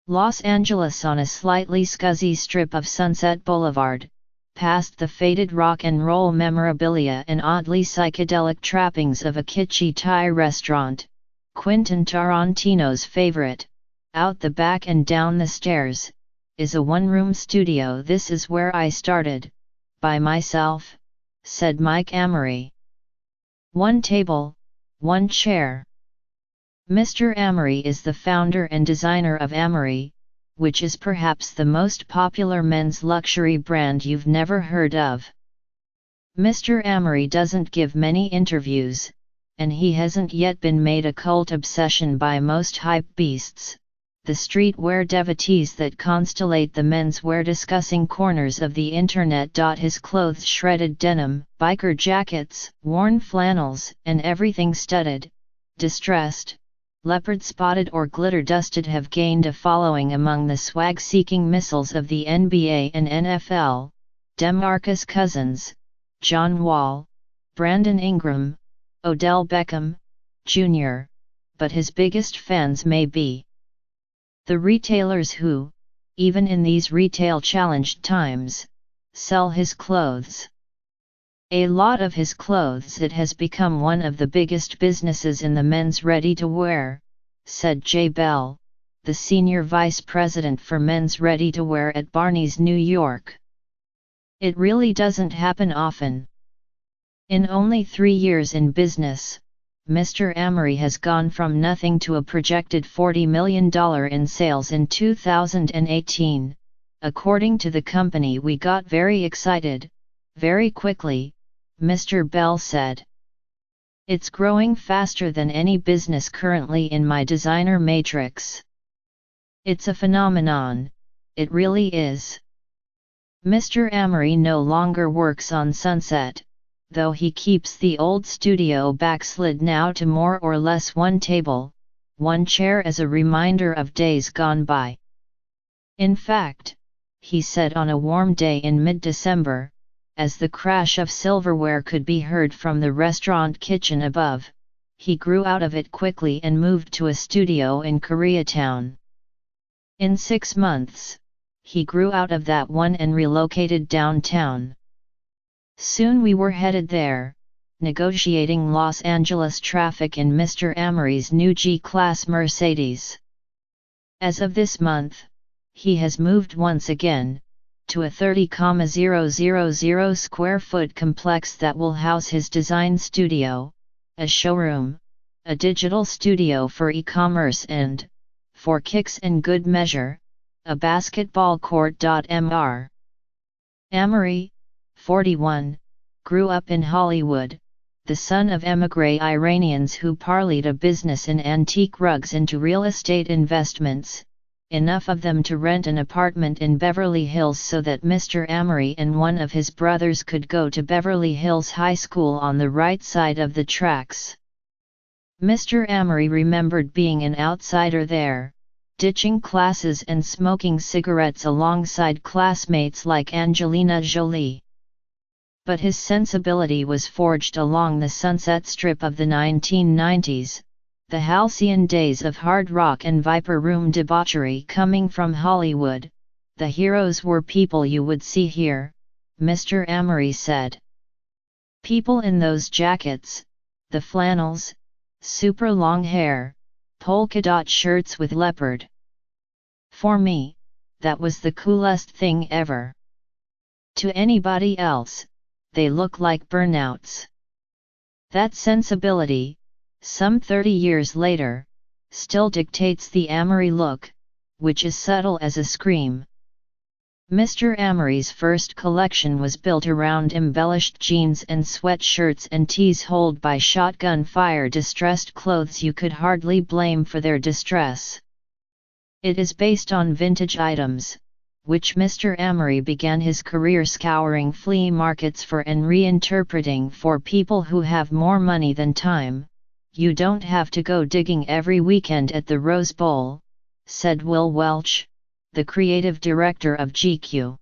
Los Angeles on a slightly scuzzy strip of Sunset Boulevard, past the faded rock and roll memorabilia and oddly psychedelic trappings of a kitschy Thai restaurant, Quentin Tarantino's favorite, out the back and down the stairs, is a one-room studio. "This is where I started, by myself," said Mike Amory. "One table, one chair." Mr. Amory is the founder and designer of Amory, which is perhaps the most popular men's luxury brand you've never heard of. Mr. Amory doesn't give many interviews, and he hasn't yet been made a cult obsession by most hype beasts, the streetwear devotees that constellate the menswear discussing corners of the internet. His clothes, shredded denim, biker jackets, worn flannels, and everything studded, distressed, leopard-spotted or glitter-dusted, have gained a following among the swag-seeking missiles of the NBA and NFL, DeMarcus Cousins, John Wall, Brandon Ingram, Odell Beckham, Jr., but his biggest fans may be the retailers who, even in these retail-challenged times, sell his clothes. A lot of his clothes. It has become one of the biggest businesses in the men's ready-to-wear, said Jay Bell, the senior vice president for men's ready-to-wear at Barney's New York. "It really doesn't happen often." In only 3 years in business, Mr. Amory has gone from nothing to a projected $40 million in sales in 2018, according to the company. "We got very excited, very quickly," Mr. Bell said. "It's growing faster than any business currently in my designer matrix. It's a phenomenon, it really is." Mr. Amory no longer works on Sunset, though he keeps the old studio backslid now to more or less one table, one chair as a reminder of days gone by. "In fact," he said on a warm day in mid-December, as the crash of silverware could be heard from the restaurant kitchen above, he grew out of it quickly and moved to a studio in Koreatown. In 6 months, he grew out of that one and relocated downtown. Soon we were headed there, negotiating Los Angeles traffic in Mr. Amory's new G-Class Mercedes. As of this month, he has moved once again, to a 30,000 square foot complex that will house his design studio, a showroom, a digital studio for e-commerce and, for kicks and good measure, a basketball court. Mr. Amory, 41, grew up in Hollywood, the son of émigré Iranians who parlayed a business in antique rugs into real estate investments, enough of them to rent an apartment in Beverly Hills so that Mr. Amory and one of his brothers could go to Beverly Hills High School on the right side of the tracks. Mr. Amory remembered being an outsider there, ditching classes and smoking cigarettes alongside classmates like Angelina Jolie. But his sensibility was forged along the Sunset Strip of the 1990s, the halcyon days of hard rock and Viper Room debauchery coming from Hollywood. "The heroes were people you would see here," Mr. Amory said. "People in those jackets, the flannels, super long hair, polka dot shirts with leopard. For me, that was the coolest thing ever. To anybody else, they look like burnouts." That sensibility, some 30 years later, still dictates the Amory look, which is subtle as a scream. Mr. Amory's first collection was built around embellished jeans and sweatshirts and tees holed by shotgun fire. Distressed clothes you could hardly blame for their distress. It is based on vintage items, which Mr. Amory began his career scouring flea markets for and reinterpreting for people who have more money than time. "You don't have to go digging every weekend at the Rose Bowl," said Will Welch, the creative director of GQ.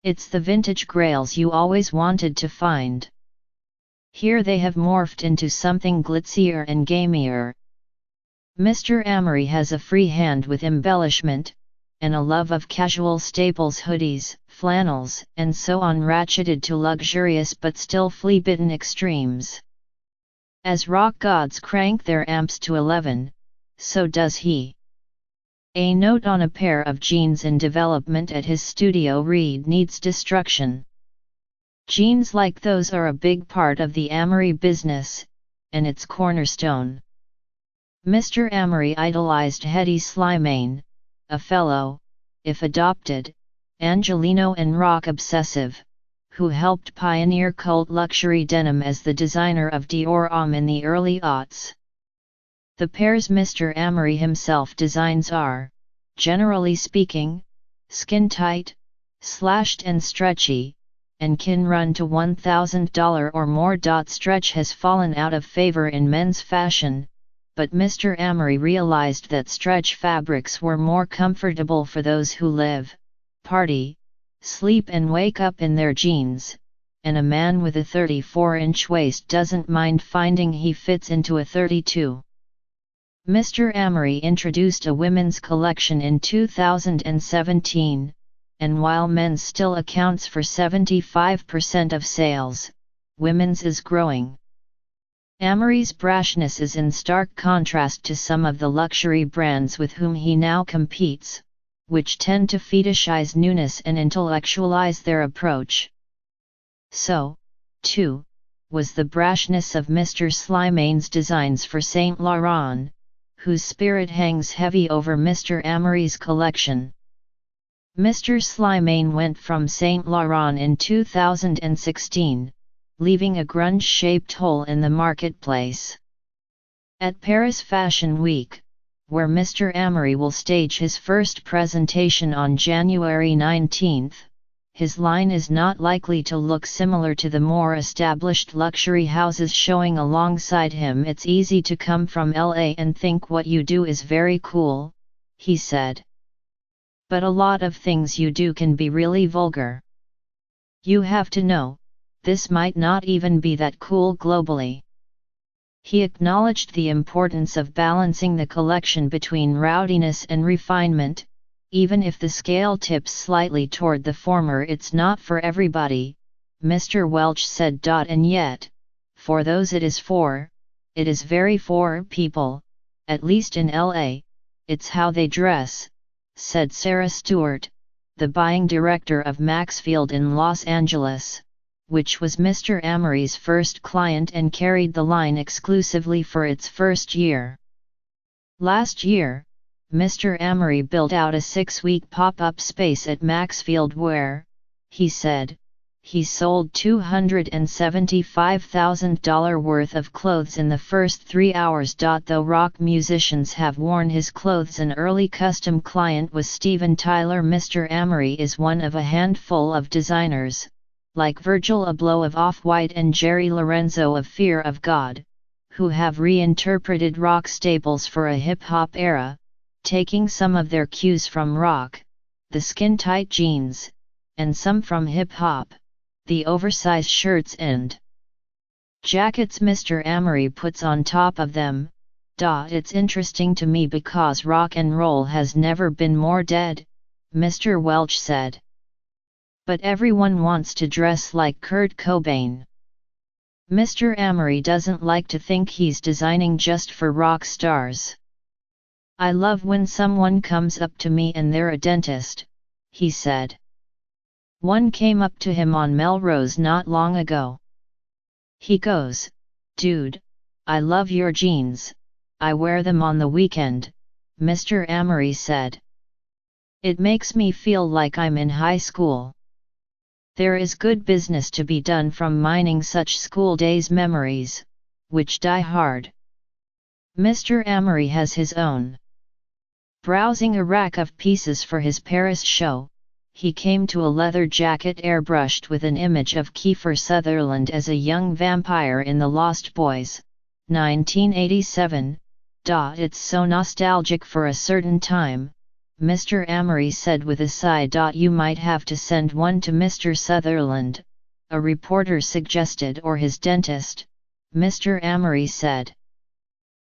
"It's the vintage grails you always wanted to find. Here they have morphed into something glitzier and gamier." Mr. Amory has a free hand with embellishment, and a love of casual staples, hoodies, flannels, and so on, ratcheted to luxurious but still flea-bitten extremes. As rock gods crank their amps to 11, so does he. A note on a pair of jeans in development at his studio read: needs destruction. Jeans like those are a big part of the Amory business, and its cornerstone. Mr. Amory idolized Hedy Slimane, a fellow, if adopted, Angelino and rock obsessive, who helped pioneer cult luxury denim as the designer of Dior Homme in the early aughts. The pairs Mr. Amory himself designs are, generally speaking, skin-tight, slashed and stretchy, and can run to $1,000 or more. Stretch has fallen out of favor in men's fashion, but Mr. Amory realized that stretch fabrics were more comfortable for those who live, party, sleep and wake up in their jeans, and a man with a 34-inch waist doesn't mind finding he fits into a 32. Mr. Amory introduced a women's collection in 2017, and while men's still accounts for 75% of sales, women's is growing. Amory's brashness is in stark contrast to some of the luxury brands with whom he now competes, which tend to fetishize newness and intellectualize their approach. So, too, was the brashness of Mr. Slimane's designs for Saint Laurent, whose spirit hangs heavy over Mr. Amory's collection. Mr. Slimane went from Saint Laurent in 2016, leaving a grunge-shaped hole in the marketplace. At Paris Fashion Week, where Mr. Amory will stage his first presentation on January 19, his line is not likely to look similar to the more established luxury houses showing alongside him. It's easy to come from LA and think what you do is very cool, he said. But a lot of things you do can be really vulgar. You have to know, this might not even be that cool globally. He acknowledged the importance of balancing the collection between rowdiness and refinement. Even if the scale tips slightly toward the former, it's not for everybody, Mr. Welch said. And yet, for those it is very for people, at least in LA, it's how they dress, said Sarah Stewart, the buying director of Maxfield in Los Angeles, which was Mr. Amory's first client and carried the line exclusively for its first year. Last year, Mr. Amory built out a 6-week pop-up space at Maxfield where, he said, he sold $275,000 worth of clothes in the first 3 hours. Though rock musicians have worn his clothes, an early custom client was Steven Tyler. Mr. Amory is one of a handful of designers, like Virgil Abloh of Off-White and Jerry Lorenzo of Fear of God, who have reinterpreted rock staples for a hip-hop era, taking some of their cues from rock, the skin-tight jeans, and some from hip-hop, the oversized shirts and jackets Mr. Amory puts on top of them. It's interesting to me because rock and roll has never been more dead, Mr. Welch said. But everyone wants to dress like Kurt Cobain. Mr. Amory doesn't like to think he's designing just for rock stars. I love when someone comes up to me and they're a dentist, he said. One came up to him on Melrose not long ago. He goes, "Dude, I love your jeans, I wear them on the weekend," Mr. Amory said. "It makes me feel like I'm in high school." There is good business to be done from mining such school days memories, which die hard. Mr. Amory has his own. Browsing a rack of pieces for his Paris show, he came to a leather jacket airbrushed with an image of Kiefer Sutherland as a young vampire in The Lost Boys, 1987. It's so nostalgic for a certain time, Mr. Amory said with a sigh. You might have to send one to Mr. Sutherland, a reporter suggested, or his dentist, Mr. Amory said.